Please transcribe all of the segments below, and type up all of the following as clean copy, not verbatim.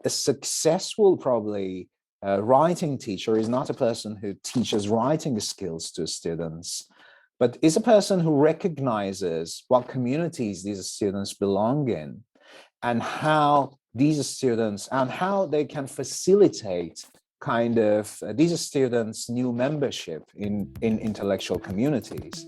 A successful, probably, writing teacher is not a person who teaches writing skills to students, but is a person who recognizes what communities these students belong in, and how these students and how they can facilitate kind of these students' new membership in intellectual communities.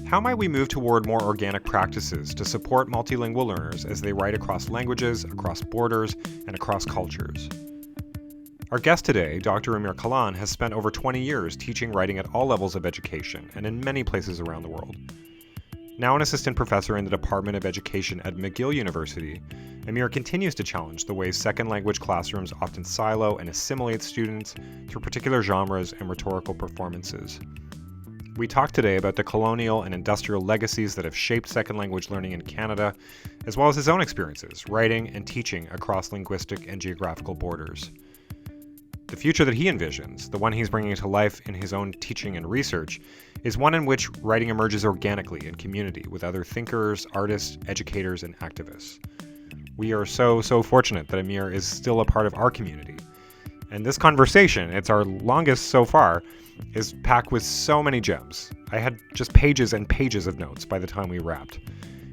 How might we move toward more organic practices to support multilingual learners as they write across languages, across borders, and across cultures? Our guest today, Dr. Amir Kalan, has spent over 20 years teaching writing at all levels of education and in many places around the world. Now an assistant professor in the Department of Education at McGill University, Amir continues to challenge the ways second language classrooms often silo and assimilate students through particular genres and rhetorical performances. We talked today about the colonial and industrial legacies that have shaped second language learning in Canada, as well as his own experiences writing and teaching across linguistic and geographical borders. The future that he envisions, the one he's bringing to life in his own teaching and research, is one in which writing emerges organically in community with other thinkers, artists, educators, and activists. We are so fortunate that Amir is still a part of our community. And this conversation, it's our longest so far, is packed with so many gems. I had just pages and pages of notes by the time we wrapped.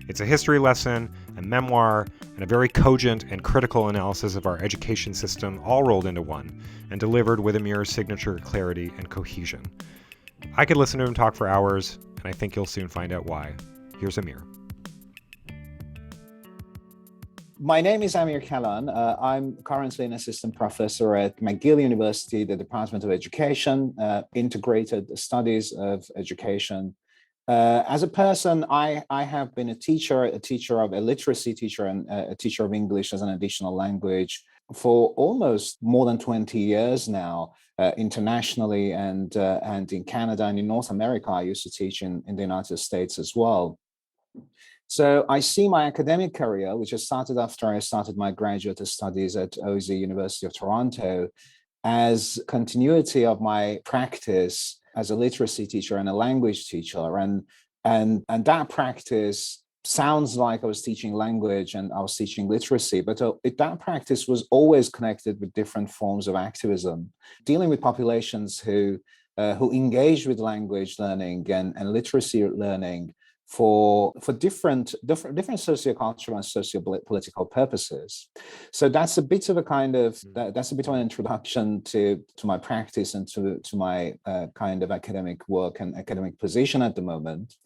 It's a history lesson, a memoir, and a very cogent and critical analysis of our education system all rolled into one, and delivered with Amir's signature clarity and cohesion. I could listen to him talk for hours, and I think you'll soon find out why. Here's Amir. My name is Amir Kalan. I'm currently an assistant professor at McGill University, the Department of Education, Integrated Studies of Education. As a person, I have been a teacher of a literacy teacher, and a teacher of English as an additional language for almost more than 20 years now, internationally and in Canada and in North America. I used to teach in the United States as well. So I see my academic career, which has started after I started my graduate studies at OZ University of Toronto, as continuity of my practice as a literacy teacher and a language teacher. And that practice sounds like I was teaching language and I was teaching literacy, but that practice was always connected with different forms of activism, dealing with populations who engage with language learning and literacy learning for different sociocultural and socio-political purposes. So that's a bit of a kind of that's a bit of an introduction to my practice and to my kind of academic work and academic position at the moment.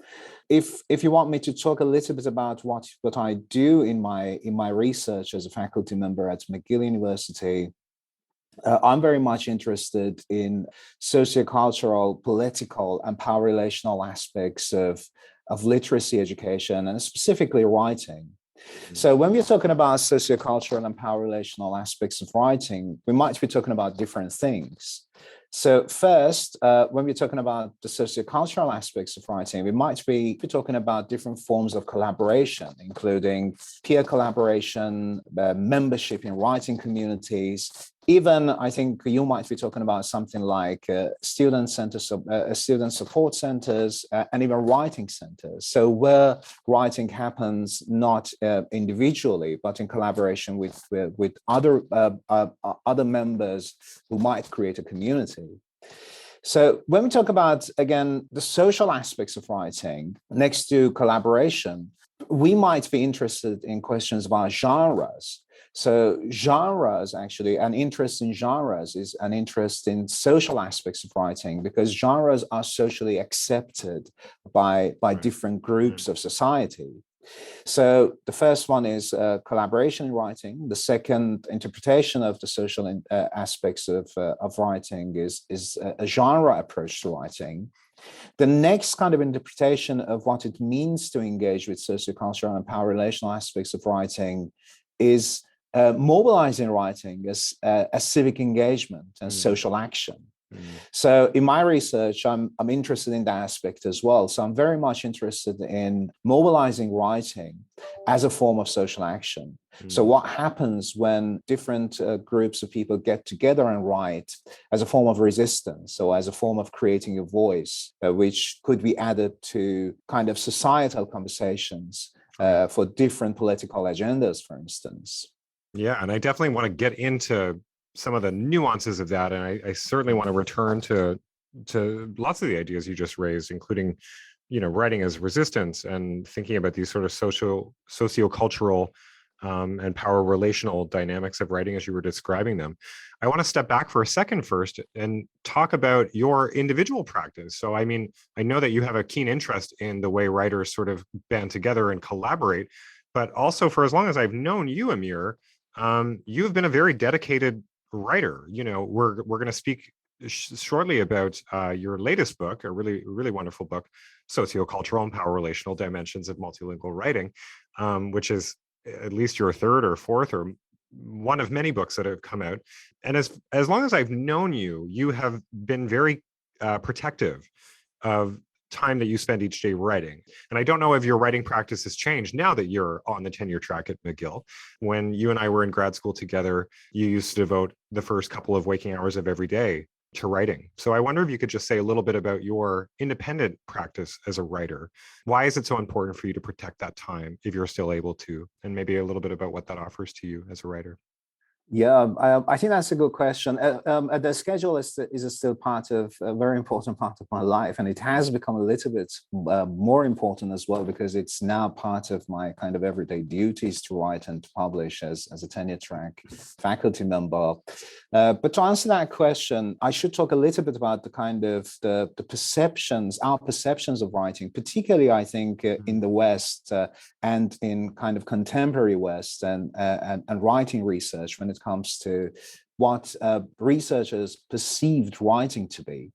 If you want me to talk a little bit about what I do in my research as a faculty member at McGill University, I'm very much interested in sociocultural, political, and power relational aspects of literacy education, and specifically writing. So when we're talking about sociocultural and power relational aspects of writing, we might be talking about different things. So first, when we're talking about the sociocultural aspects of writing, we might be talking about different forms of collaboration, including peer collaboration, membership in writing communities. Even, I think you might be talking about something like student support centers, and even writing centers. So where writing happens not individually, but in collaboration with other members who might create a community. So when we talk about, again, the social aspects of writing next to collaboration, we might be interested in questions about genres. So genres, actually, an interest in genres is an interest in social aspects of writing, because genres are socially accepted by different groups of society. So the first one is collaboration in writing. The second interpretation of the social aspects of writing is a genre approach to writing. The next kind of interpretation of what it means to engage with sociocultural and power relational aspects of writing is mobilizing writing as civic engagement and social action. Mm. So in my research, I'm interested in that aspect as well. So I'm very much interested in mobilizing writing as a form of social action. So what happens when different groups of people get together and write as a form of resistance, or as a form of creating a voice, which could be added to kind of societal conversations for different political agendas, for instance. Yeah, and I definitely want to get into some of the nuances of that, and I certainly want to return to lots of the ideas you just raised, including, writing as resistance and thinking about these sort of sociocultural and power relational dynamics of writing as you were describing them. I want to step back for a second first and talk about your individual practice. So, I mean, I know that you have a keen interest in the way writers sort of band together and collaborate, but also for as long as I've known you, Amir, you've been a very dedicated writer. We're going to speak shortly about your latest book, a really, really wonderful book, Sociocultural and Power Relational Dimensions of Multilingual Writing, which is at least your third or fourth or one of many books that have come out. And as long as I've known you, you have been very protective of time that you spend each day writing. And I don't know if your writing practice has changed now that you're on the tenure track at McGill. When you and I were in grad school together, you used to devote the first couple of waking hours of every day to writing. So I wonder if you could just say a little bit about your independent practice as a writer. Why is it so important for you to protect that time if you're still able to? And maybe a little bit about what that offers to you as a writer. Yeah, I think that's a good question. The schedule is still a very important part of my life, and it has become a little bit more important as well, because it's now part of my kind of everyday duties to write and to publish as a tenure track faculty member. But to answer that question, I should talk a little bit about the kind of the perceptions, our perceptions of writing, particularly I think in the West and in kind of contemporary West and writing research when it comes to what researchers perceived writing to be.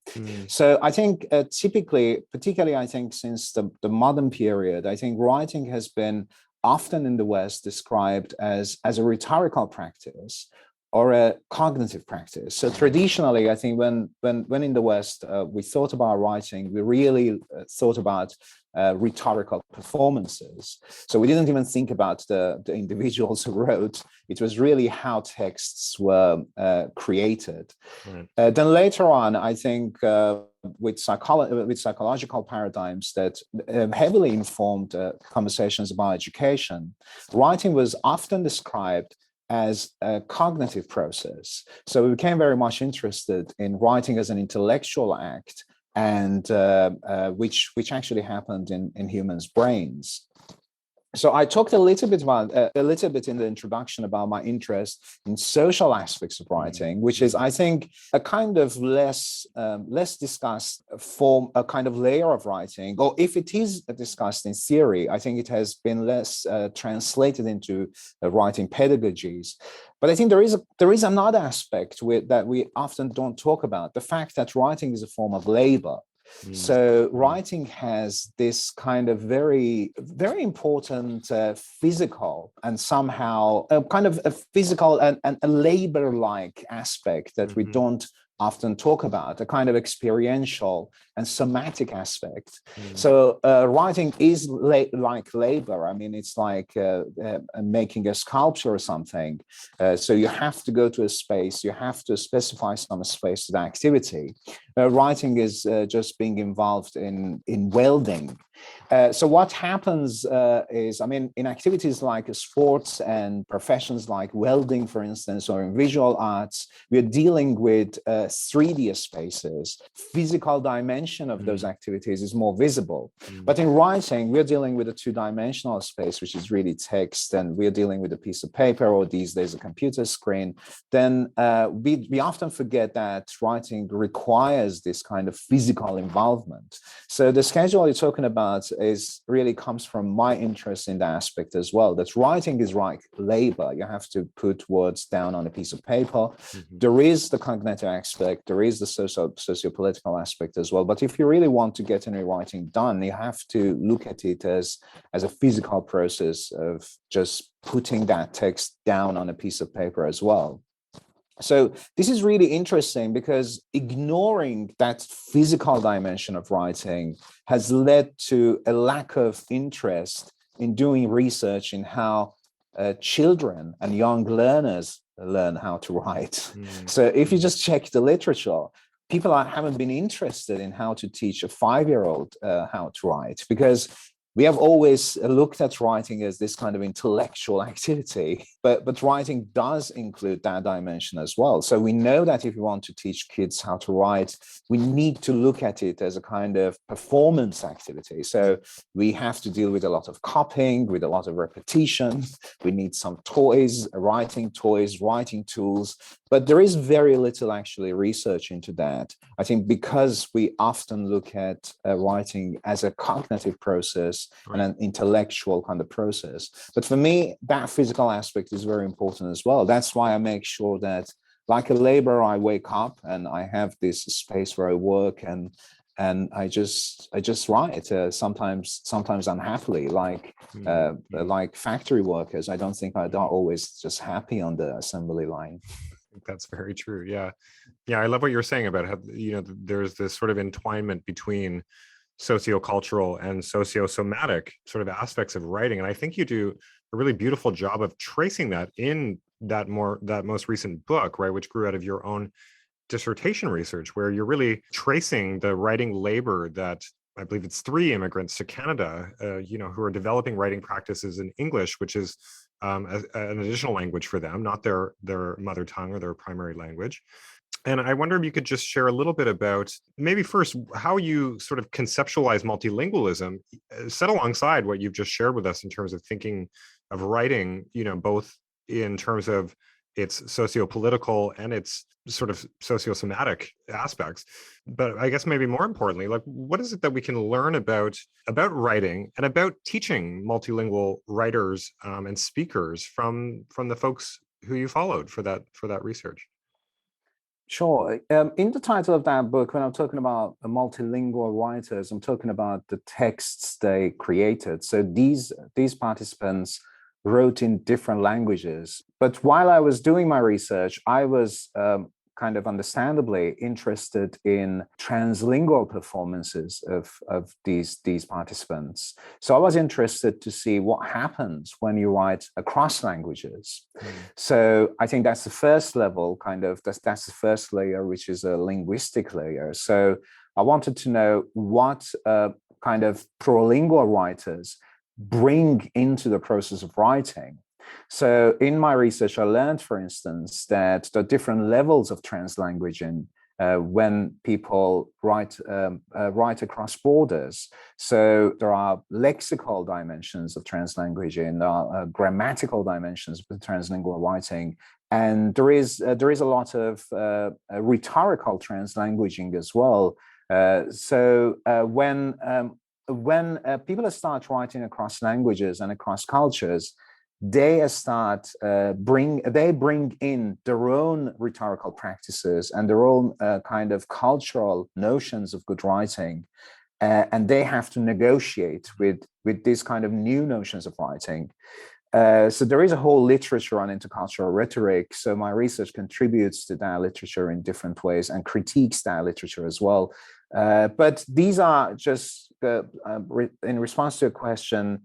So I think typically, particularly I think since the modern period, I think writing has been often in the West described as a rhetorical practice or a cognitive practice. So traditionally, I think when in the West we thought about writing, we really thought about rhetorical performances. So we didn't even think about the individuals who wrote. It was really how texts were created. Right. Then later on, I think with psychological paradigms that heavily informed conversations about education, writing was often described as a cognitive process. So we became very much interested in writing as an intellectual act, and which actually happened in humans' brains. So I talked a little bit in the introduction about my interest in social aspects of writing, which is, I think, a kind of less discussed form, a kind of layer of writing, or if it is discussed in theory, I think it has been less translated into writing pedagogies. But I think there is another aspect that we often don't talk about: the fact that writing is a form of labor. So writing has this kind of very, very important physical and somehow kind of a physical and a labor-like aspect that we don't often talk about, a kind of experiential and somatic aspect. So writing is like labor. I mean, it's like making a sculpture or something. So you have to go to a space, you have to specify some space to the activity. Writing is just being involved in welding. So what happens is, I mean, in activities like sports and professions like welding, for instance, or in visual arts, we're dealing with 3D spaces. Physical dimension of those activities is more visible. But in writing, we're dealing with a two-dimensional space, which is really text, and we're dealing with a piece of paper, or these days a computer screen. Then we often forget that writing requires this kind of physical involvement. So the schedule you're talking about really comes from my interest in that aspect as well, that writing is like labor. You have to put words down on a piece of paper. There is the cognitive aspect, there is the socio-political aspect as well. But if you really want to get any writing done, you have to look at it as a physical process of just putting that text down on a piece of paper as well. So this is really interesting because ignoring that physical dimension of writing has led to a lack of interest in doing research in how children and young learners learn how to write. So if you just check the literature, people haven't been interested in how to teach a 5-year-old how to write, because we have always looked at writing as this kind of intellectual activity, but writing does include that dimension as well. So we know that if we want to teach kids how to write, we need to look at it as a kind of performance activity. So we have to deal with a lot of copying, with a lot of repetition. We need some toys, writing tools, but there is very little actually research into that. I think because we often look at writing as a cognitive process and an intellectual kind of process. But for me, that physical aspect is very important as well. That's why I make sure that, like a laborer, I wake up and I have this space where I work and I just write. Sometimes unhappily, like factory workers. I don't think I'm always just happy on the assembly line. That's very true. Yeah. I love what you're saying about how, there's this sort of entwinement between sociocultural and sociosomatic sort of aspects of writing. And I think you do a really beautiful job of tracing that in that most recent book, right, which grew out of your own dissertation research, where you're really tracing the writing labor that I believe it's 3 immigrants to Canada, who are developing writing practices in English, which is an additional language for them, not their mother tongue or their primary language. And I wonder if you could just share a little bit about, maybe first, how you sort of conceptualize multilingualism, set alongside what you've just shared with us in terms of thinking of writing, both in terms of its socio-political and its sort of sociosomatic aspects. But I guess maybe more importantly, like, what is it that we can learn about writing and about teaching multilingual writers and speakers from the folks who you followed for that research? Sure. In the title of that book, when I'm talking about multilingual writers, I'm talking about the texts they created. So these participants wrote in different languages. But while I was doing my research, I was kind of understandably interested in translingual performances of these participants. So I was interested to see what happens when you write across languages. So I think that's the first level, that's the first layer, which is a linguistic layer. So I wanted to know what kind of prolingual writers bring into the process of writing. So in my research, I learned, for instance, that there are different levels of translanguaging when people write across borders. So there are lexical dimensions of translanguaging, there are grammatical dimensions of translingual writing, and there is a lot of rhetorical translanguaging as well. So when people start writing across languages and across cultures, they bring in their own rhetorical practices and their own kind of cultural notions of good writing, and they have to negotiate with these kind of new notions of writing. So there is a whole literature on intercultural rhetoric. So my research contributes to that literature in different ways and critiques that literature as well. But these are just in response to a question.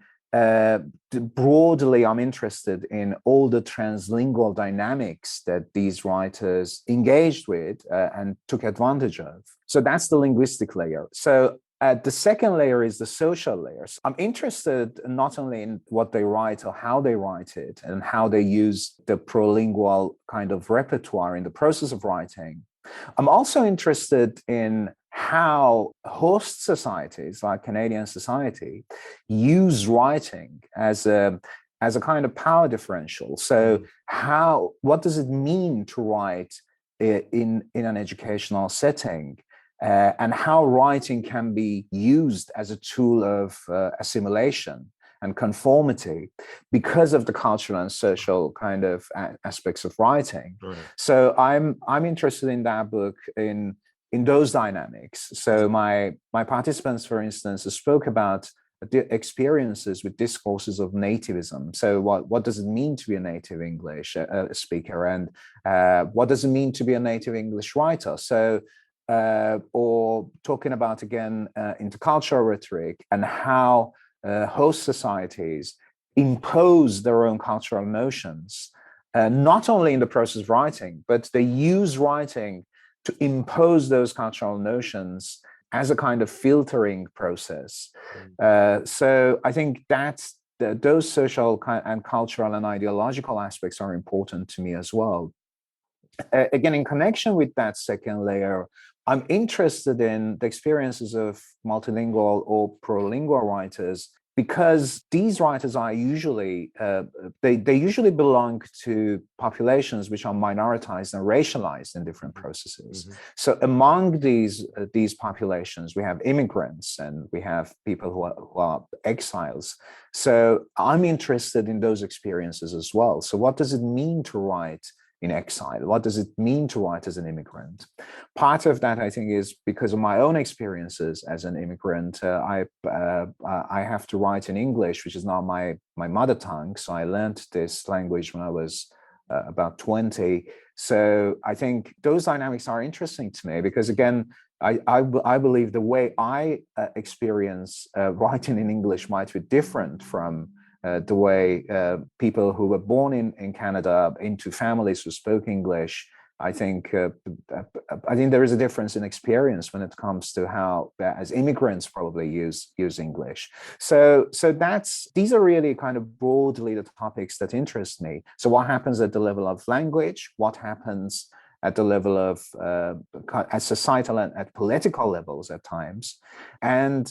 Broadly, I'm interested in all the translingual dynamics that these writers engaged with and took advantage of. So that's the linguistic layer. So the second layer is the social layers. I'm interested not only in what they write or how they write it and how they use the prolingual kind of repertoire in the process of writing. I'm also interested in how host societies like Canadian society use writing as a kind of power differential. So what does it mean to write in an educational setting, and how writing can be used as a tool of assimilation and conformity because of the cultural and social kind of aspects of writing. Right. So I'm interested in that book in those dynamics. So my participants, for instance, spoke about experiences with discourses of nativism. So what does it mean to be a native English speaker, and what does it mean to be a native English writer? So or talking about, again, intercultural rhetoric and how host societies impose their own cultural notions, not only in the process of writing, but they use writing to impose those cultural notions as a kind of filtering process. So I think those social and cultural and ideological aspects are important to me as well. Again, in connection with that second layer, I'm interested in the experiences of multilingual or prolingual writers, because these writers are usually, they usually belong to populations which are minoritized and racialized in different processes. So among these populations, we have immigrants and we have people who are exiles. So I'm interested in those experiences as well. So what does it mean to write in exile? What does it mean to write as an immigrant? Part of that, I think, is because of my own experiences as an immigrant. I have to write in English, which is not my mother tongue. So I learned this language when I was about 20. So I think those dynamics are interesting to me because, again, I believe the way I experience writing in English might be different from the way people who were born in Canada into families who spoke English. I think there is a difference in experience when it comes to how, as immigrants, probably use English. So these are really kind of broadly the topics that interest me. So what happens at the level of language? What happens at the level of at societal and at political levels at times, and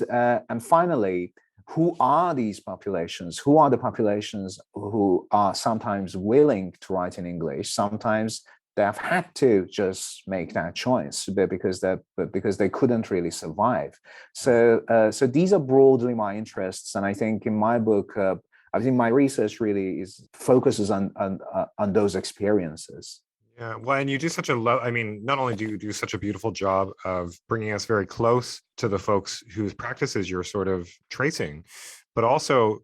finally, who are these populations? Who are the populations who are sometimes willing to write in English? Sometimes they have had to just make that choice because they couldn't really survive. So these are broadly my interests, and I think in my book, I think my research really focuses on those experiences. Yeah, well, and you do such a not only do you do such a beautiful job of bringing us very close to the folks whose practices you're sort of tracing, but also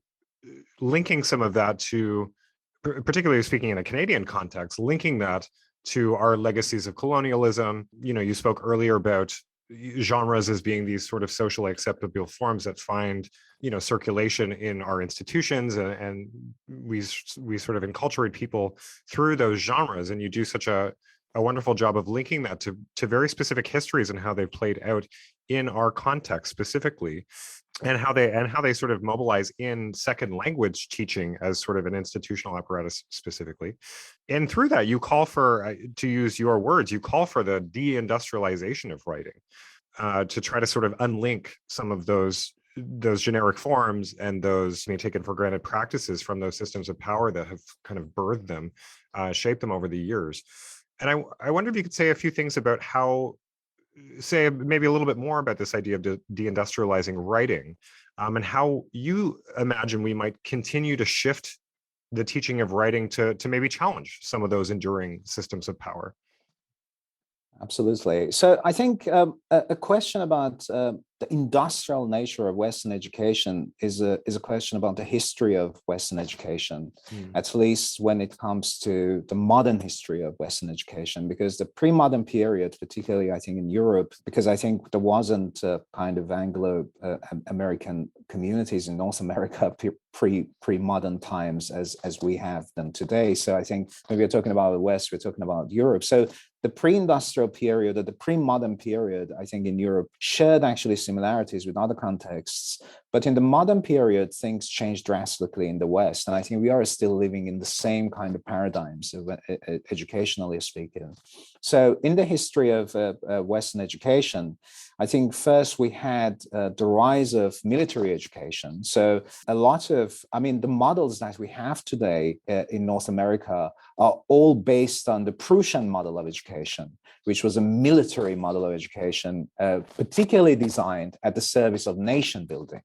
linking some of that to, particularly speaking in a Canadian context, linking that to our legacies of colonialism. You spoke earlier about genres as being these sort of socially acceptable forms that find circulation in our institutions, and we sort of enculturate people through those genres. And you do such a wonderful job of linking that to very specific histories and how they played out in our context specifically, and how they sort of mobilize in second language teaching as sort of an institutional apparatus specifically. And through that, you call for, to use your words, you call for the deindustrialization of writing, to try to sort of unlink some of those generic forms and those taken for granted practices from those systems of power that have kind of birthed them, shaped them over the years. And I wonder if you could say a few things about say maybe a little bit more about this idea of deindustrializing writing, and how you imagine we might continue to shift the teaching of writing to maybe challenge some of those enduring systems of power. Absolutely. So I think a question about the industrial nature of Western education is a question about the history of Western education, at least when it comes to the modern history of Western education, because the pre-modern period, particularly I think in Europe, because I think there wasn't kind of Anglo-American communities in North America pre-modern times as we have them today. So I think when we're talking about the West, we're talking about Europe. So the pre-industrial period or the pre-modern period, I think in Europe, shared actually similarities with other contexts. But in the modern period, things changed drastically in the West. And I think we are still living in the same kind of paradigms, educationally speaking. So in the history of Western education, I think first we had the rise of military education. So a lot of, the models that we have today in North America are all based on the Prussian model of education, which was a military model of education, particularly designed at the service of nation building.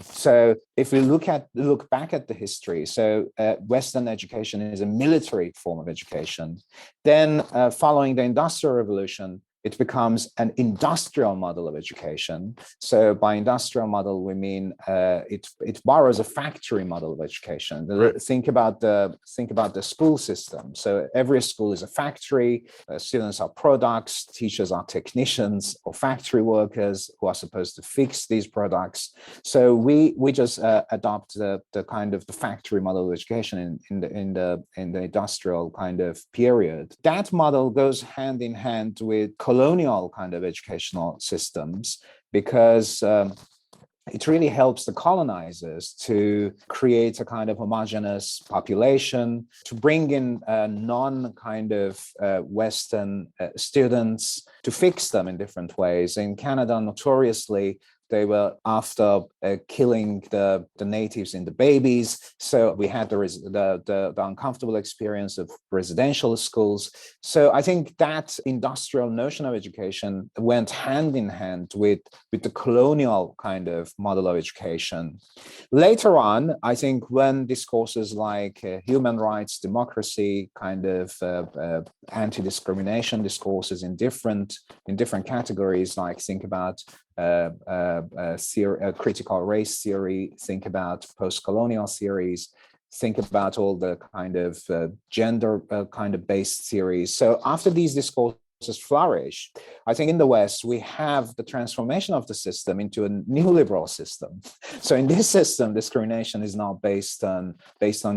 So if we look back at the history, so Western education is a military form of education. Then following the Industrial Revolution, it becomes an industrial model of education. So by industrial model, we mean it borrows a factory model of education. Right. Think about the school system. So every school is a factory. Students are products, teachers are technicians or factory workers who are supposed to fix these products. So we just adopt the kind of the factory model of education in the industrial kind of period. That model goes hand in hand with colonial kind of educational systems because it really helps the colonizers to create a kind of homogeneous population, to bring in non-kind of Western students, to fix them in different ways. In Canada, notoriously, they were after killing the natives in the babies. So we had the uncomfortable experience of residential schools. So I think that industrial notion of education went hand in hand with the colonial kind of model of education. Later on, I think when discourses like human rights, democracy, kind of anti-discrimination discourses in different categories, like think about critical race theory, think about post-colonial theories, think about all the kind of gender kind of based theories. So after these discourses flourish, I think in the West, we have the transformation of the system into a neoliberal system. So in this system, discrimination is not based on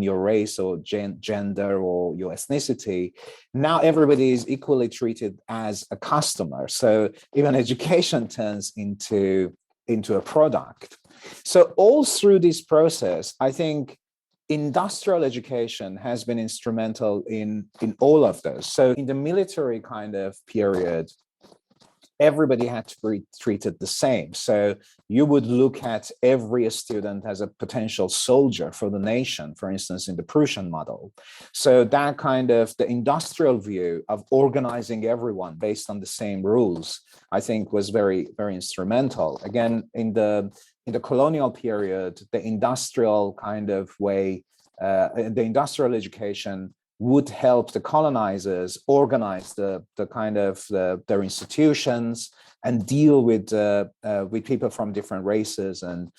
your race or gender or your ethnicity. Now everybody is equally treated as a customer. So even education turns into a product. So all through this process, I think industrial education has been instrumental in all of those. So in the military kind of period, everybody had to be treated the same. So you would look at every student as a potential soldier for the nation, for instance, in the Prussian model. So that kind of the industrial view of organizing everyone based on the same rules, I think was very, very instrumental. Again, in the colonial period, the industrial kind of way, the industrial education would help the colonizers organize the kind of their institutions and deal with people from different races and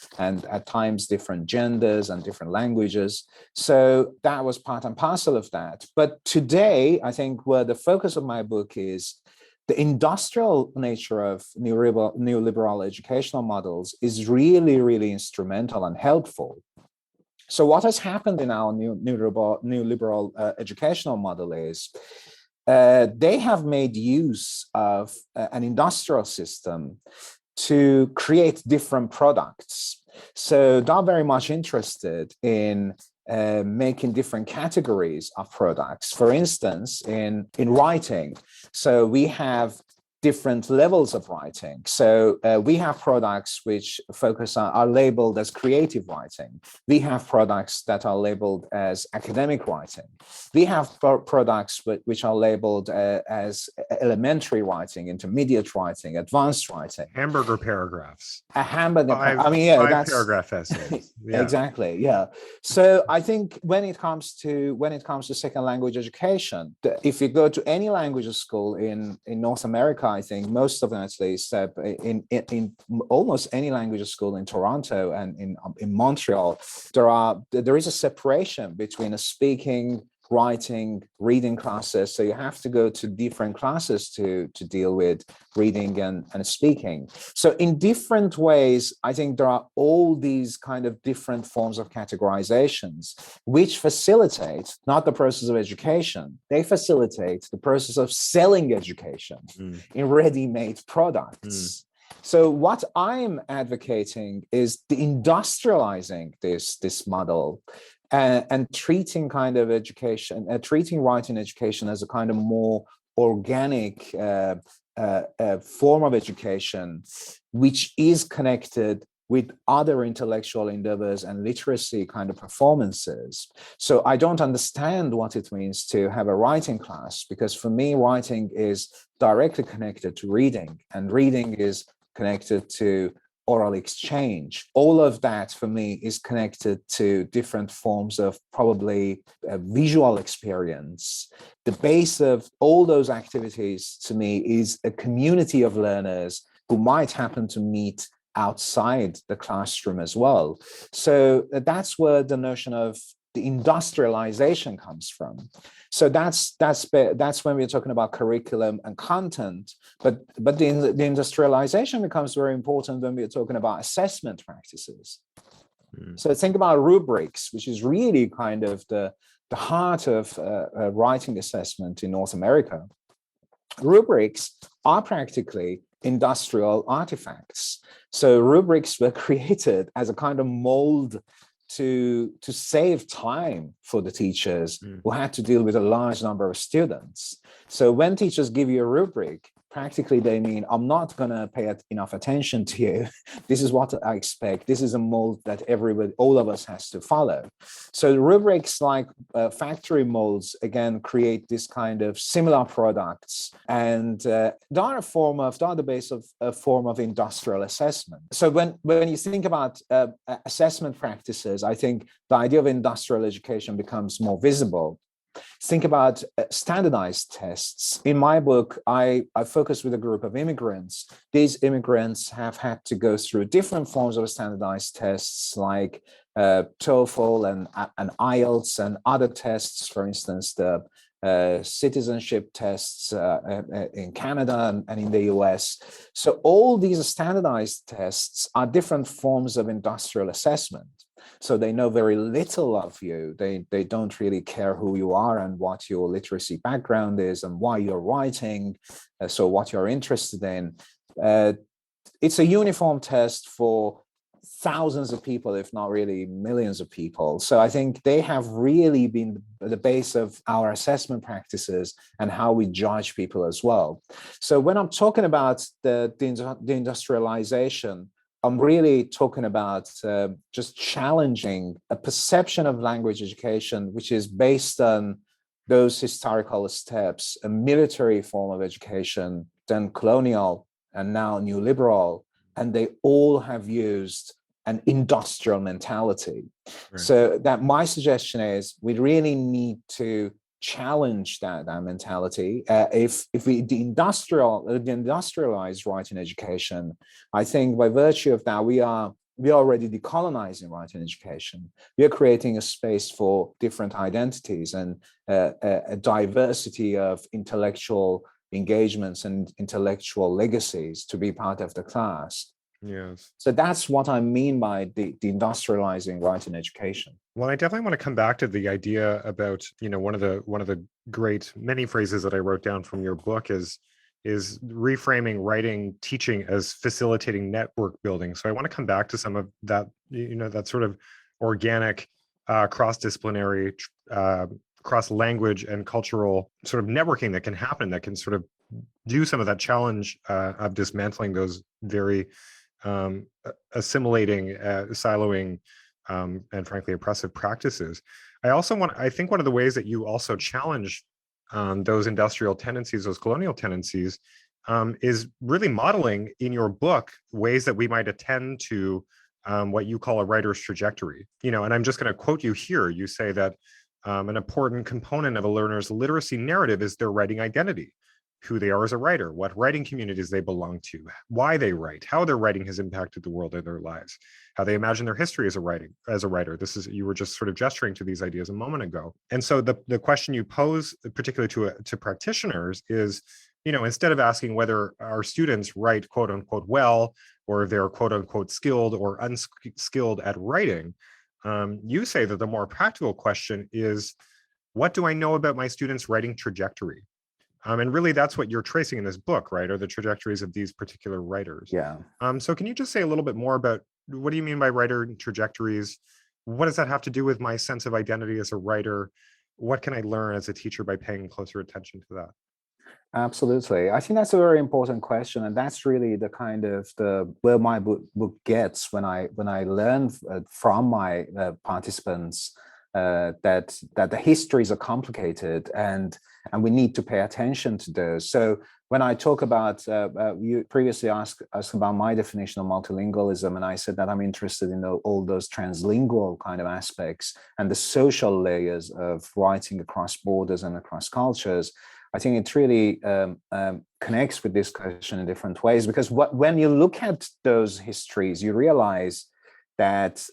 at times different genders and different languages. So that was part and parcel of that. But today, I think where the focus of my book is, the industrial nature of neoliberal educational models is really, really instrumental and helpful. So what has happened in our neoliberal educational model is they have made use of an industrial system to create different products. So they're very much interested in making different categories of products. For instance, in writing, so we have different levels of writing. So we have products which are labeled as creative writing. We have products that are labeled as academic writing. We have products which are labeled as elementary writing, intermediate writing, advanced writing. Hamburger paragraphs. A hamburger. Five paragraph essays. Yeah. Exactly. Yeah. So I think when it comes to second language education, if you go to any language school in North America, I think most of them, at least, in almost any language school in Toronto and in Montreal, there is a separation between a speaking, writing, reading classes. So you have to go to different classes to deal with reading and speaking. So in different ways, I think there are all these kind of different forms of categorizations, which facilitate not the process of education, they facilitate the process of selling education in ready-made products. So what I'm advocating is the industrializing this model and treating kind of education, treating writing education as a kind of more organic form of education, which is connected with other intellectual endeavors and literacy kind of performances. So I don't understand what it means to have a writing class, because for me, writing is directly connected to reading, and reading is connected to oral exchange. All of that for me is connected to different forms of probably visual experience. The base of all those activities to me is a community of learners who might happen to meet outside the classroom as well. So that's where the notion of the industrialization comes from. So that's when we're talking about curriculum and content, but the industrialization becomes very important when we're talking about assessment practices. So think about rubrics, which is really kind of the heart of writing assessment in North America. Rubrics are practically industrial artifacts. So rubrics were created as a kind of mold to save time for the teachers who had to deal with a large number of students. So when teachers give you a rubric, practically they mean, I'm not going to pay enough attention to you. This is what I expect. This is a mold that all of us has to follow. So rubrics like factory molds, again, create this kind of similar products. And they are the base of a form of industrial assessment. So when you think about assessment practices, I think the idea of industrial education becomes more visible. Think about standardized tests. In my book, I focus with a group of immigrants. These immigrants have had to go through different forms of standardized tests like TOEFL and IELTS and other tests, for instance, the citizenship tests in Canada and in the US. So all these standardized tests are different forms of industrial assessment. So they know very little of you. They don't really care who you are and what your literacy background is and why you're writing, so what you're interested in. It's a uniform test for thousands of people, if not really millions of people. So I think they have really been the base of our assessment practices and how we judge people as well. So when I'm talking about the industrialization, I'm really talking about just challenging a perception of language education, which is based on those historical steps, a military form of education, then colonial, and now neoliberal, and they all have used an industrial mentality. Right. So that my suggestion is we really need to challenge that mentality. If we deindustrialize writing education, I think by virtue of that, we are already decolonizing writing education. We are creating a space for different identities and a diversity of intellectual engagements and intellectual legacies to be part of the class. Yes. So that's what I mean by deindustrializing writing education. Well, I definitely want to come back to the idea about, one of the great many phrases that I wrote down from your book is reframing writing teaching as facilitating network building. So I want to come back to some of that, that sort of organic, cross-disciplinary, cross-language and cultural sort of networking that can happen, that can sort of do some of that challenge of dismantling those very assimilating, siloing, and frankly oppressive practices. I think one of the ways that you also challenge those industrial tendencies, those colonial tendencies, is really modeling in your book ways that we might attend to what you call a writer's trajectory. And I'm just going to quote you here. You say that an important component of a learner's literacy narrative is their writing identity, who they are as a writer, what writing communities they belong to, why they write, how their writing has impacted the world in their lives, how they imagine their history as a writer. You were just sort of gesturing to these ideas a moment ago. And so the question you pose, particularly to practitioners, is, instead of asking whether our students write quote unquote well, or if they're quote unquote skilled or unskilled at writing, you say that the more practical question is, what do I know about my students' writing trajectory? And really, that's what you're tracing in this book, right? Are the trajectories of these particular writers. Yeah. So can you just say a little bit more about what do you mean by writer trajectories? What does that have to do with my sense of identity as a writer? What can I learn as a teacher by paying closer attention to that? Absolutely. I think that's a very important question. And that's really the kind of where my book gets when I learn from my participants that the histories are complicated and we need to pay attention to those. So when I talk about, you previously asked about my definition of multilingualism, and I said that I'm interested in all those translingual kind of aspects and the social layers of writing across borders and across cultures. I think it really connects with this question in different ways, because when you look at those histories, you realize that,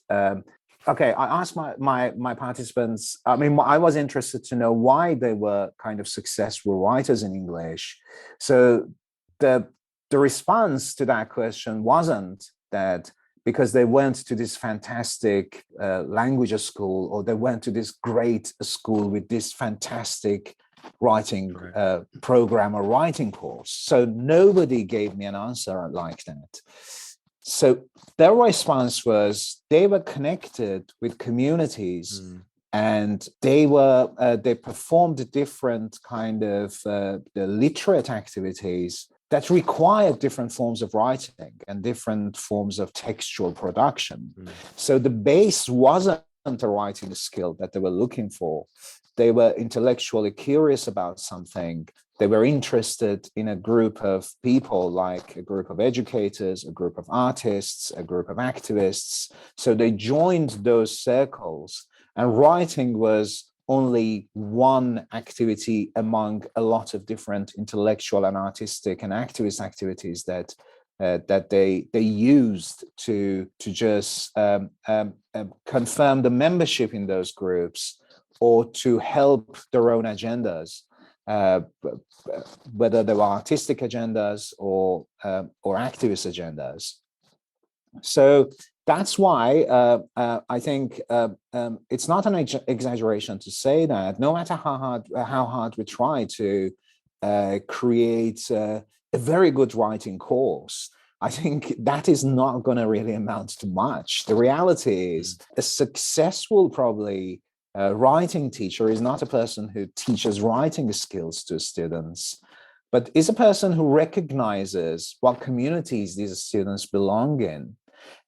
okay, I asked my participants, I mean, I was interested to know why they were kind of successful writers in English. So the response to that question wasn't that because they went to this fantastic language school, or they went to this great school with this fantastic writing program or writing course. So nobody gave me an answer like that. So their response was they were connected with communities, and they performed different kind of the literate activities that required different forms of writing and different forms of textual production. So the base wasn't a writing skill that they were looking for. They were intellectually curious about something. They were interested in a group of people, like a group of educators, a group of artists, a group of activists. So they joined those circles, and writing was only one activity among a lot of different intellectual and artistic and activist activities that they used to just confirm the membership in those groups, or to help their own agendas, whether they were artistic agendas or activist agendas. So that's why I think it's not an exaggeration to say that no matter how hard we try to create a very good writing course, I think that is not going to really amount to much. The reality is a successful, probably, writing teacher is not a person who teaches writing skills to students, but is a person who recognizes what communities these students belong in,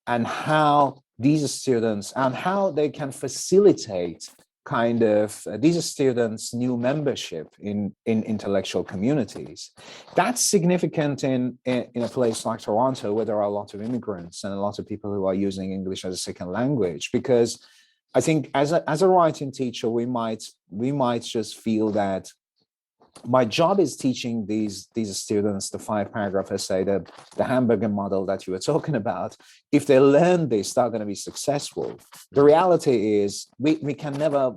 and how these students, and how they can facilitate kind of these students' new membership in intellectual communities. That's significant in a place like Toronto, where there are a lot of immigrants and a lot of people who are using English as a second language, because I think as a writing teacher, we might just feel that my job is teaching these students the 5-paragraph essay, the hamburger model that you were talking about. If they learn this, they're going to be successful. The reality is we can never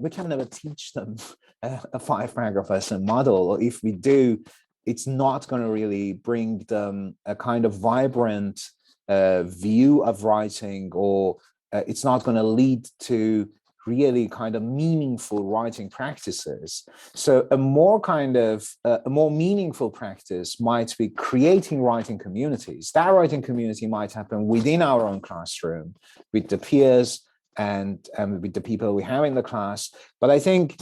teach them a 5-paragraph essay model, or if we do, it's not going to really bring them a kind of vibrant view of writing, or it's not going to lead to really kind of meaningful writing practices. So a more meaningful practice might be creating writing communities. That writing community might happen within our own classroom, with the peers and with the people we have in the class. But I think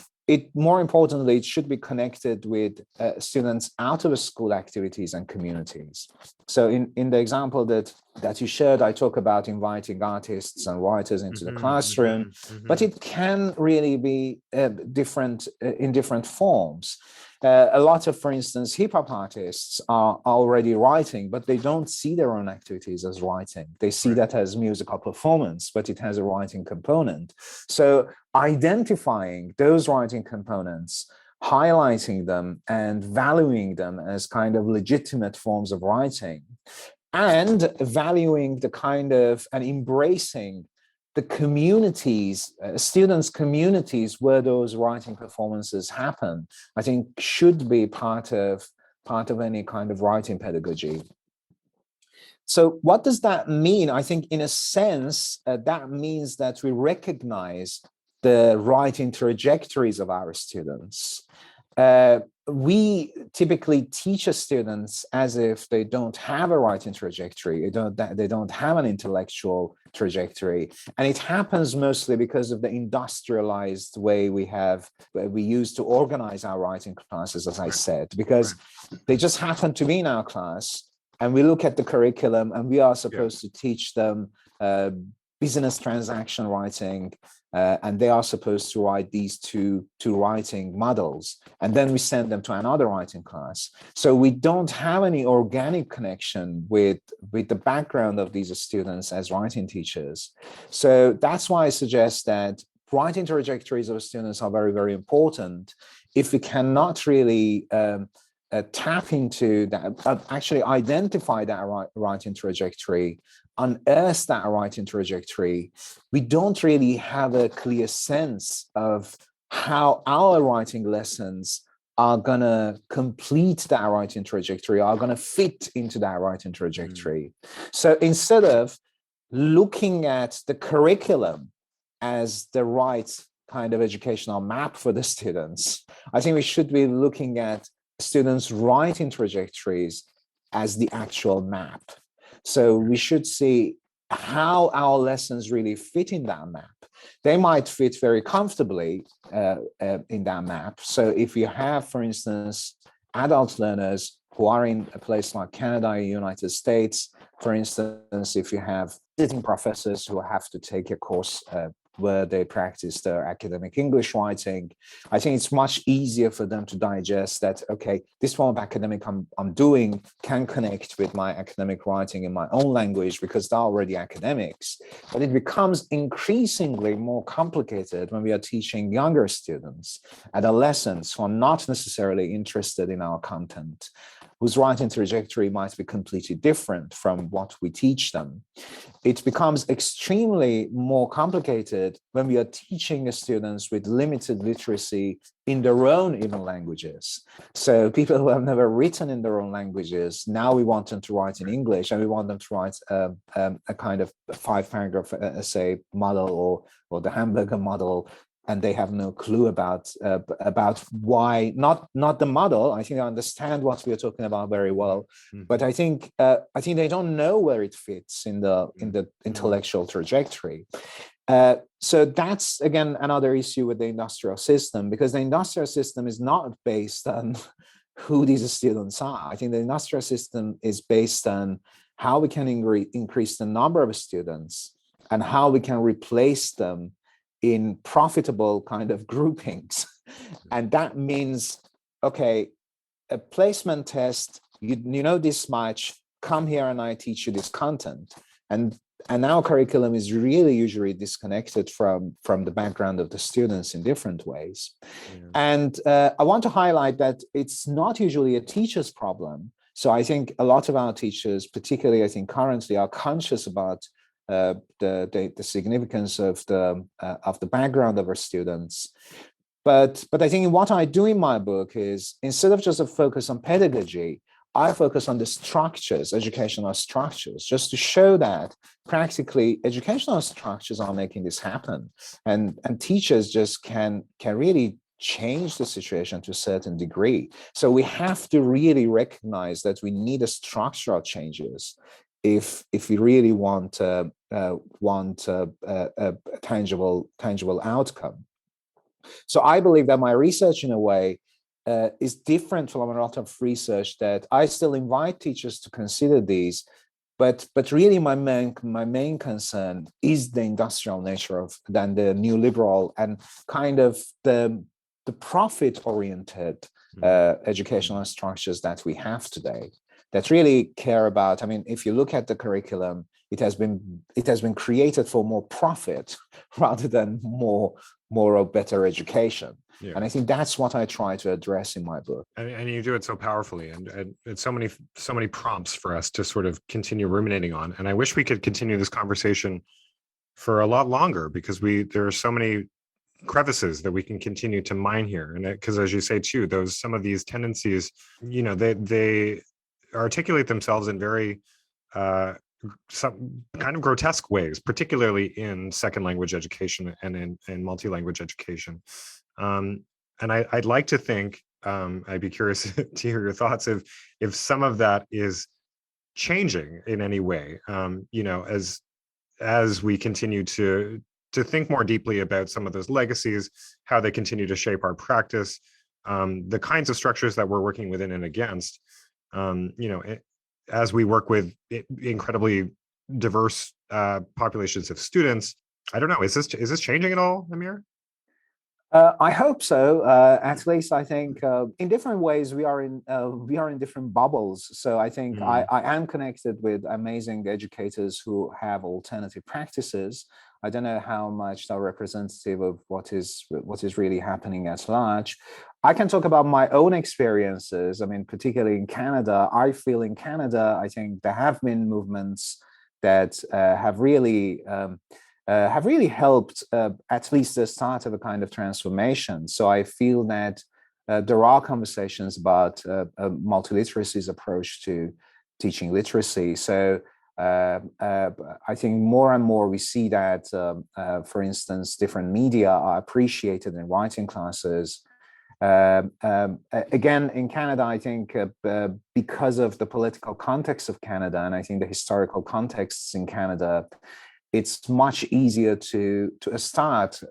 more importantly, it should be connected with students out of the school activities and communities. So in the example that you shared, I talk about inviting artists and writers into the classroom, but it can really be different in different forms. A lot of, for instance, hip hop artists are already writing, but they don't see their own activities as writing. They see that as musical performance, but it has a writing component. So identifying those writing components, highlighting them and valuing them as kind of legitimate forms of writing, and valuing the kind of, and embracing the communities, students' communities where those writing performances happen, I think should be part of any kind of writing pedagogy. So what does that mean? I think in a sense, that means that we recognize the writing trajectories of our students. We typically teach students as if they don't have a writing trajectory, they don't have an intellectual trajectory. And it happens mostly because of the industrialized way we use to organize our writing classes, as I said, because they just happen to be in our class, and we look at the curriculum and we are supposed to teach them business transaction writing, and they are supposed to write these two writing models, and then we send them to another writing class. So we don't have any organic connection with the background of these students as writing teachers. So that's why I suggest that writing trajectories of students are very, very important. If we cannot really tap into that, actually identify that writing trajectory, unearth that writing trajectory, we don't really have a clear sense of how our writing lessons are going to complete that writing trajectory, are going to fit into that writing trajectory. So instead of looking at the curriculum as the right kind of educational map for the students, I think we should be looking at students' writing trajectories as the actual map. So we should see how our lessons really fit in that map. They might fit very comfortably in that map. So if you have, for instance, adult learners who are in a place like Canada, United States, for instance, if you have visiting professors who have to take a course where they practice their academic English writing, I think it's much easier for them to digest that, okay, this form of academic I'm doing can connect with my academic writing in my own language because they're already academics. But it becomes increasingly more complicated when we are teaching younger students, adolescents who are not necessarily interested in our content, whose writing trajectory might be completely different from what we teach them. It becomes extremely more complicated when we are teaching students with limited literacy in their own even languages. So people who have never written in their own languages, now we want them to write in English, and we want them to write a kind of 5-paragraph essay model or the hamburger model, and they have no clue about why, not the model. I think I understand what we are talking about very well, but I think they don't know where it fits in the intellectual trajectory. So that's, again, another issue with the industrial system, because the industrial system is not based on who these students are. I think the industrial system is based on how we can increase the number of students and how we can replace them in profitable kind of groupings. And that means, okay, a placement test, you know this much, come here and I teach you this content. And our curriculum is really usually disconnected from the background of the students in different ways. Yeah. And I want to highlight that it's not usually a teacher's problem. So I think a lot of our teachers, particularly I think currently, are conscious about the significance of the background of our students. But I think what I do in my book is, instead of just a focus on pedagogy, I focus on the structures, educational structures, just to show that practically educational structures are making this happen. And teachers just can really change the situation to a certain degree. So we have to really recognize that we need a structural changes if we really want a tangible outcome. So I believe that my research, in a way, is different from a lot of research that I still invite teachers to consider these, but really my main concern is the industrial nature than the neoliberal and kind of the profit-oriented educational structures that we have today, that really care about, I mean, if you look at the curriculum, it has been created for more profit rather than more or better education. Yeah. And I think that's what I try to address in my book. And you do it so powerfully, and it's so many prompts for us to sort of continue ruminating on. And I wish we could continue this conversation for a lot longer, because there are so many crevices that we can continue to mine here. And because, as you say too, some of these tendencies, you know, they articulate themselves in very some kind of grotesque ways, particularly in second language education and in multi-language education. And I'd like to think, I'd be curious to hear your thoughts if some of that is changing in any way, you know, as we continue to think more deeply about some of those legacies, how they continue to shape our practice, the kinds of structures that we're working within and against, you know, as we work with incredibly diverse populations of students. I don't know. Is this changing at all, Amir? I hope so. At least I think in different ways we are in different bubbles. So I think I am connected with amazing educators who have alternative practices. I don't know how much they're representative of what is really happening at large. I can talk about my own experiences. I mean, particularly in Canada, I feel in Canada, I think there have been movements that have really helped at least the start of a kind of transformation. So I feel that there are conversations about multiliteracy's approach to teaching literacy. So I think more and more we see that, for instance, different media are appreciated in writing classes. Again, in Canada, I think because of the political context of Canada, and I think the historical contexts in Canada, it's much easier to start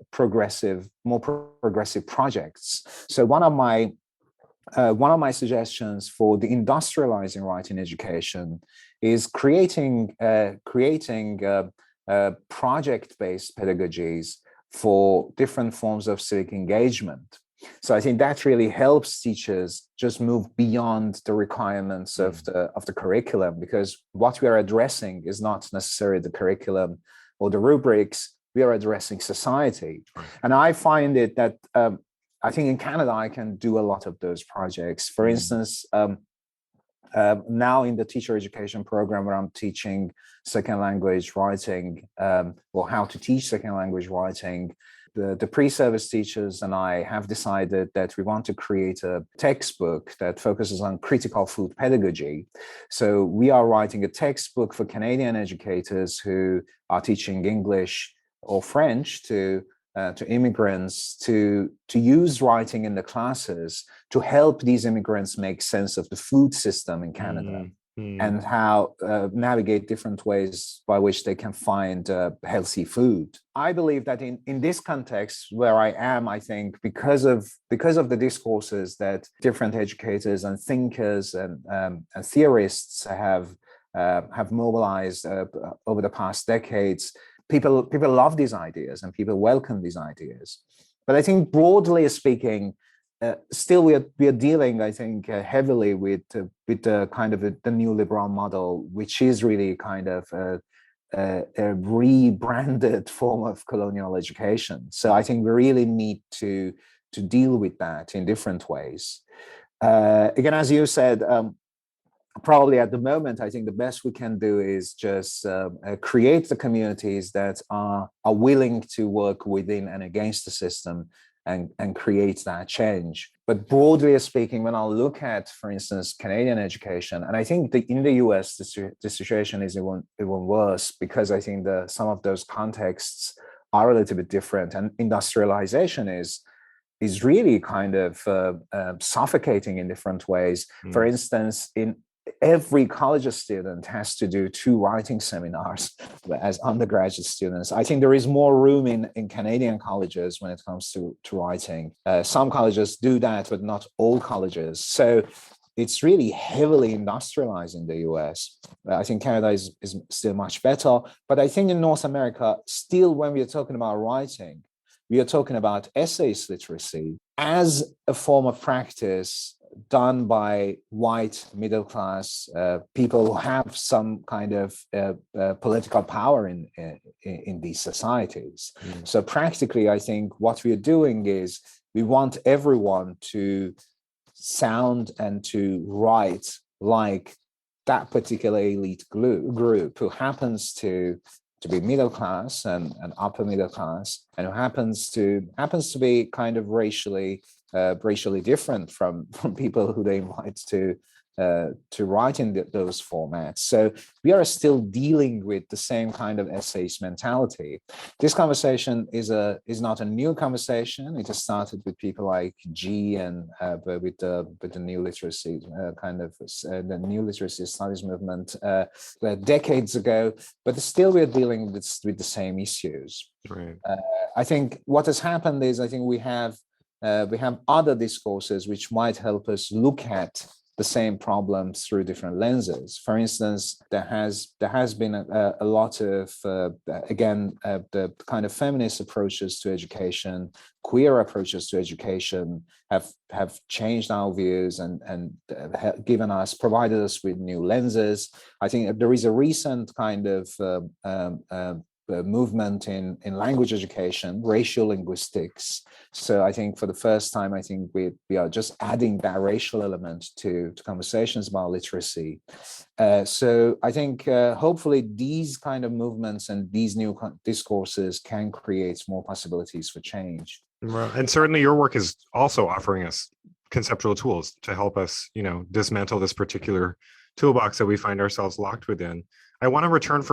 more progressive projects. So one of my suggestions for the industrializing writing education is creating project-based pedagogies for different forms of civic engagement. So I think that really helps teachers just move beyond the requirements of the curriculum, because what we are addressing is not necessarily the curriculum or the rubrics. We are addressing society. And I find it that I think in Canada, I can do a lot of those projects. For instance, now in the teacher education program where I'm teaching second language writing, or how to teach second language writing, the pre-service teachers and I have decided that we want to create a textbook that focuses on critical food pedagogy. So we are writing a textbook for Canadian educators who are teaching English or French to immigrants to use writing in the classes to help these immigrants make sense of the food system in Canada. And how navigate different ways by which they can find healthy food. I believe that in this context where I am, I think because of the discourses that different educators and thinkers and theorists have mobilized over the past decades, people love these ideas and people welcome these ideas. But I think broadly speaking, still we are dealing, I think, heavily with the kind of the new liberal model, which is really kind of a rebranded form of colonial education. So I think we really need to deal with that in different ways. Again, as you said, probably at the moment, I think the best we can do is just create the communities that are willing to work within and against the system and create that change. But broadly speaking, when I look at, for instance, Canadian education, and I think in the US, the situation is even worse, because I think some of those contexts are a little bit different, and industrialization is really kind of suffocating in different ways. For instance, in every college student has to do 2 writing seminars as undergraduate students. I think there is more room in Canadian colleges when it comes to writing. Some colleges do that, but not all colleges. So it's really heavily industrialized in the US. I think Canada is still much better. But I think in North America, still when we are talking about writing, we are talking about essays literacy as a form of practice done by white middle class people who have some kind of political power in these societies. So practically, I think what we are doing is we want everyone to sound and to write like that particular elite group who happens to be middle class and upper middle class, and who happens to be kind of racially different from people who they invite to write in those formats. So we are still dealing with the same kind of essayist mentality. This conversation is not a new conversation. It has started with people like G and with the new literacy the new literacy studies movement decades ago. But still, we're dealing with the same issues. Right. I think what has happened is, I think we have other discourses which might help us look at the same problem through different lenses. For instance, there has been a lot of the kind of feminist approaches to education, queer approaches to education have changed our views and provided us with new lenses. I think there is a recent kind of movement in language education, racial linguistics. So I think for the first time, I think we are just adding that racial element to conversations about literacy. So I think hopefully these kind of movements and these new discourses can create more possibilities for change. Well, and certainly your work is also offering us conceptual tools to help us, dismantle this particular toolbox that we find ourselves locked within. I want to return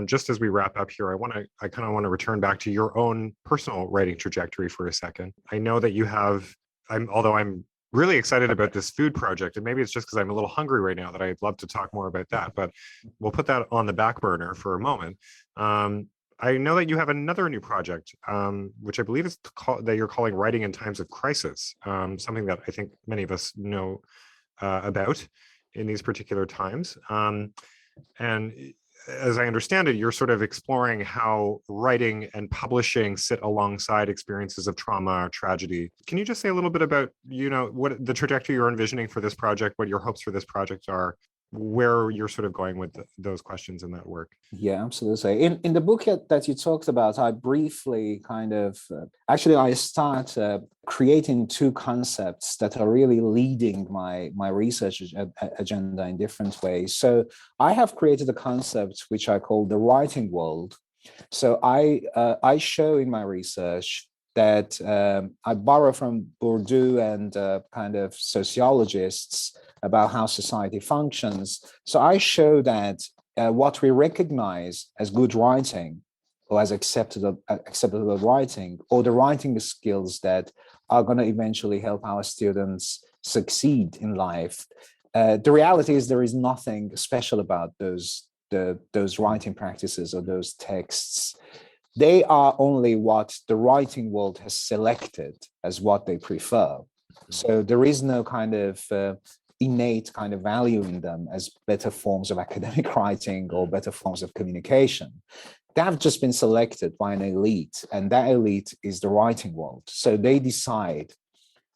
just as we wrap up here, I kind of want to return back to your own personal writing trajectory for a second. I know that you have, although I'm really excited about this food project, and maybe it's just because I'm a little hungry right now that I'd love to talk more about that, but we'll put that on the back burner for a moment. I know that you have another new project, which I believe is that you're calling Writing in Times of Crisis, something that I think many of us know about in these particular times. And as I understand it, you're sort of exploring how writing and publishing sit alongside experiences of trauma or tragedy. Can you just say a little bit about, what the trajectory you're envisioning for this project, what your hopes for this project are, where you're sort of going with those questions in that work? Yeah, absolutely. In the book that you talked about, I briefly kind of, I start creating two concepts that are really leading my research agenda in different ways. So I have created a concept which I call the writing world. So I show in my research that I borrow from Bourdieu and kind of sociologists about how society functions. So I show that what we recognize as good writing or as acceptable writing, or the writing skills that are going to eventually help our students succeed in life, the reality is there is nothing special about those writing practices or those texts. They are only what the writing world has selected as what they prefer. So there is no kind of innate kind of value in them as better forms of academic writing or better forms of communication. They have just been selected by an elite, and that elite is the writing world. So they decide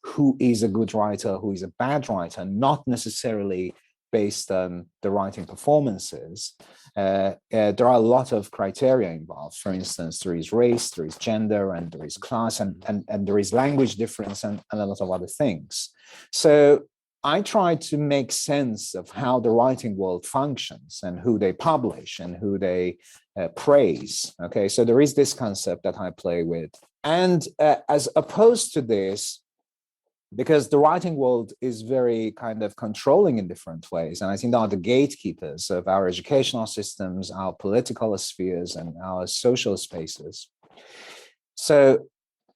who is a good writer, who is a bad writer, not necessarily based on the writing performances. There are a lot of criteria involved. For instance, there is race, there is gender, and there is class, and there is language difference, and a lot of other things. So I try to make sense of how the writing world functions and who they publish and who they praise. Okay, so there is this concept that I play with. And as opposed to this, because the writing world is very kind of controlling in different ways. And I think they are the gatekeepers of our educational systems, our political spheres, and our social spaces. So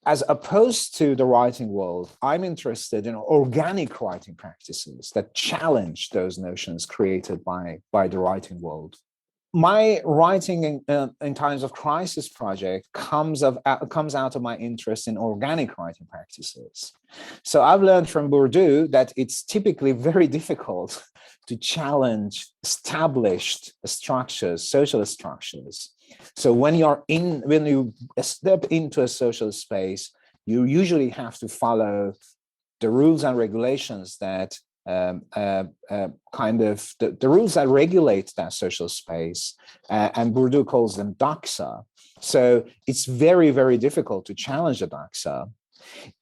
as opposed to the writing world, I'm interested in organic writing practices that challenge those notions created by the writing world. My writing in times of crisis project comes out of my interest in organic writing practices. So I've learned from Bourdieu that it's typically very difficult to challenge established structures, social structures. So when you step into a social space, you usually have to follow the rules and regulations that kind of the rules that regulate that social space, and Bourdieu calls them doxa. So it's very, very difficult to challenge the doxa.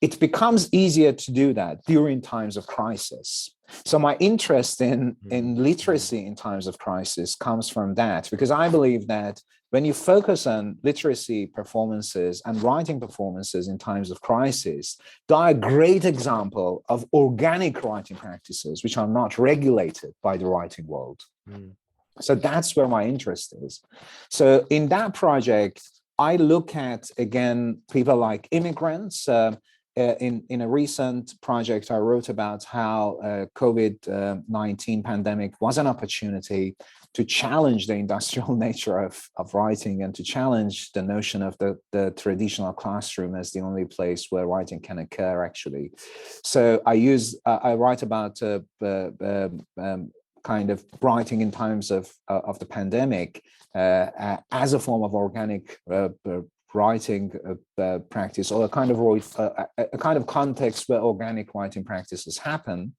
It becomes easier to do that during times of crisis. So my interest in literacy in times of crisis comes from that, because I believe that when you focus on literacy performances and writing performances in times of crisis, they are a great example of organic writing practices which are not regulated by the writing world. So that's where my interest is. So in that project, I look at, again, people like immigrants, in a recent project, I wrote about how COVID-19 pandemic was an opportunity to challenge the industrial nature of writing and to challenge the notion of the traditional classroom as the only place where writing can occur, actually. So I write about kind of writing in times of the pandemic as a form of organic writing practice, or a kind of context where organic writing practices happen.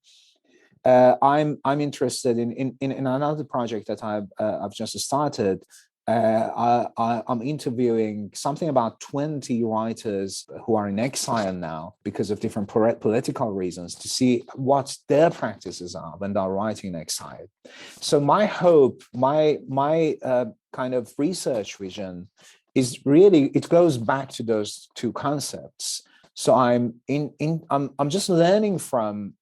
I'm interested in another project that I've just started. I'm interviewing something about 20 writers who are in exile now because of different political reasons, to see what their practices are when they're writing in exile. So my hope, my kind of research vision is really, it goes back to those two concepts. So I'm just learning from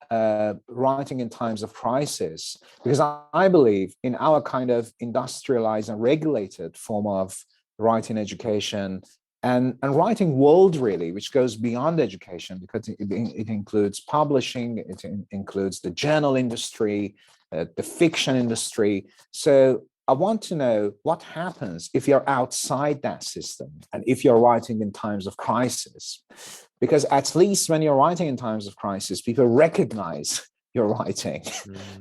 writing in times of crisis, because I believe in our kind of industrialized and regulated form of writing education and writing world, really, which goes beyond education, because it includes publishing, it includes the journal industry, the fiction industry. So I want to know what happens if you're outside that system and if you're writing in times of crisis. Because at least when you're writing in times of crisis, people recognize your writing,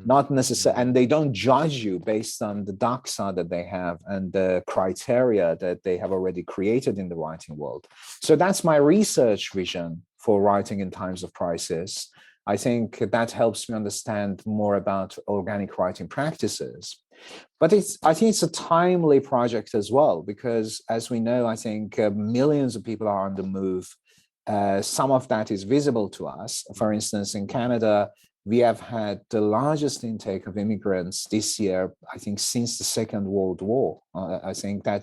not necessarily, and they don't judge you based on the doxa that they have and the criteria that they have already created in the writing world. So that's my research vision for writing in times of crisis. I think that helps me understand more about organic writing practices. But I think it's a timely project as well, because as we know, I think millions of people are on the move. Some of that is visible to us. For instance, in Canada, we have had the largest intake of immigrants this year, I think, since the Second World War. I think that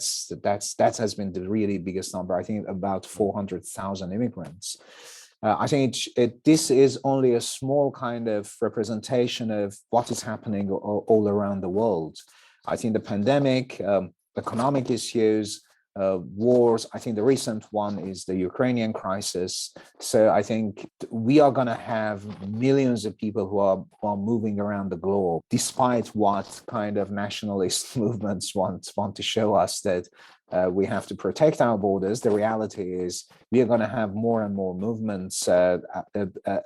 has been the really biggest number. I think about 400,000 immigrants. I think this is only a small kind of representation of what is happening all around the world. I think the pandemic, economic issues, wars, I think the recent one is the Ukrainian crisis. So I think we are going to have millions of people who are moving around the globe, despite what kind of nationalist movements want to show us that we have to protect our borders. The reality is we are going to have more and more movements. A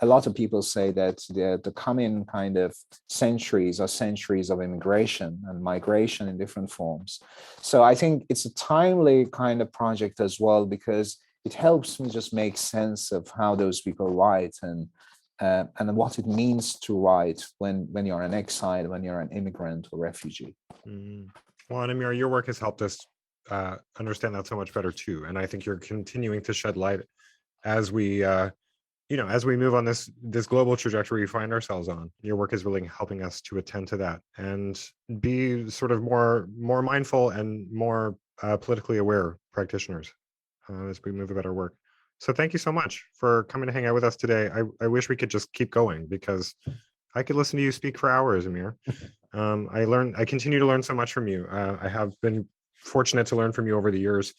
lot of people say that the coming kind of centuries are centuries of immigration and migration in different forms. So I think it's a timely kind of project as well, because it helps me just make sense of how those people write and what it means to write when you're an exile, when you're an immigrant or refugee. Well, and Amir, your work has helped us understand that so much better too, and I think you're continuing to shed light as we as we move on this global trajectory we find ourselves on. Your work is really helping us to attend to that and be sort of more mindful and more politically aware practitioners as we move about our work. So thank you so much for coming to hang out with us today. I wish we could just keep going, because I could listen to you speak for hours, Amir. I continue to learn so much from you. I have been fortunate to learn from you over the years.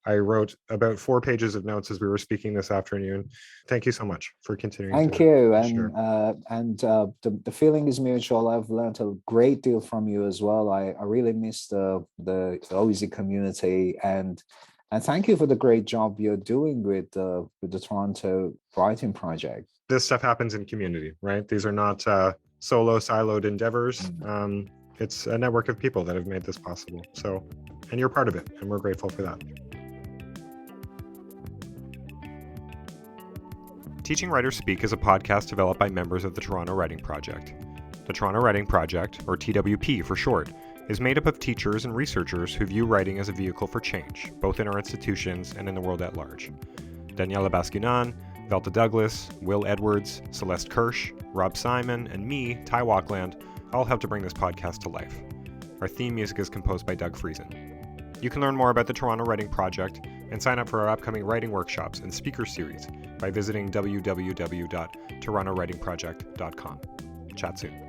I wrote about 4 pages of notes as we were speaking this afternoon. Thank you so much for continuing. Thank you. And the feeling is mutual. I've learned a great deal from you as well. I really miss the OEZ community, and thank you for the great job you're doing with the Toronto Writing Project. This stuff happens in community, right? These are not solo siloed endeavors. It's a network of people that have made this possible. So, and you're part of it, and we're grateful for that. Teaching Writers Speak is a podcast developed by members of the Toronto Writing Project. The Toronto Writing Project, or TWP for short, is made up of teachers and researchers who view writing as a vehicle for change, both in our institutions and in the world at large. Daniela Bascunan, Velta Douglas, Will Edwards, Celeste Kirsch, Rob Simon, and me, Ty Walkland, all help to bring this podcast to life. Our theme music is composed by Doug Friesen. You can learn more about the Toronto Writing Project and sign up for our upcoming writing workshops and speaker series by visiting www.torontowritingproject.com. Chat soon.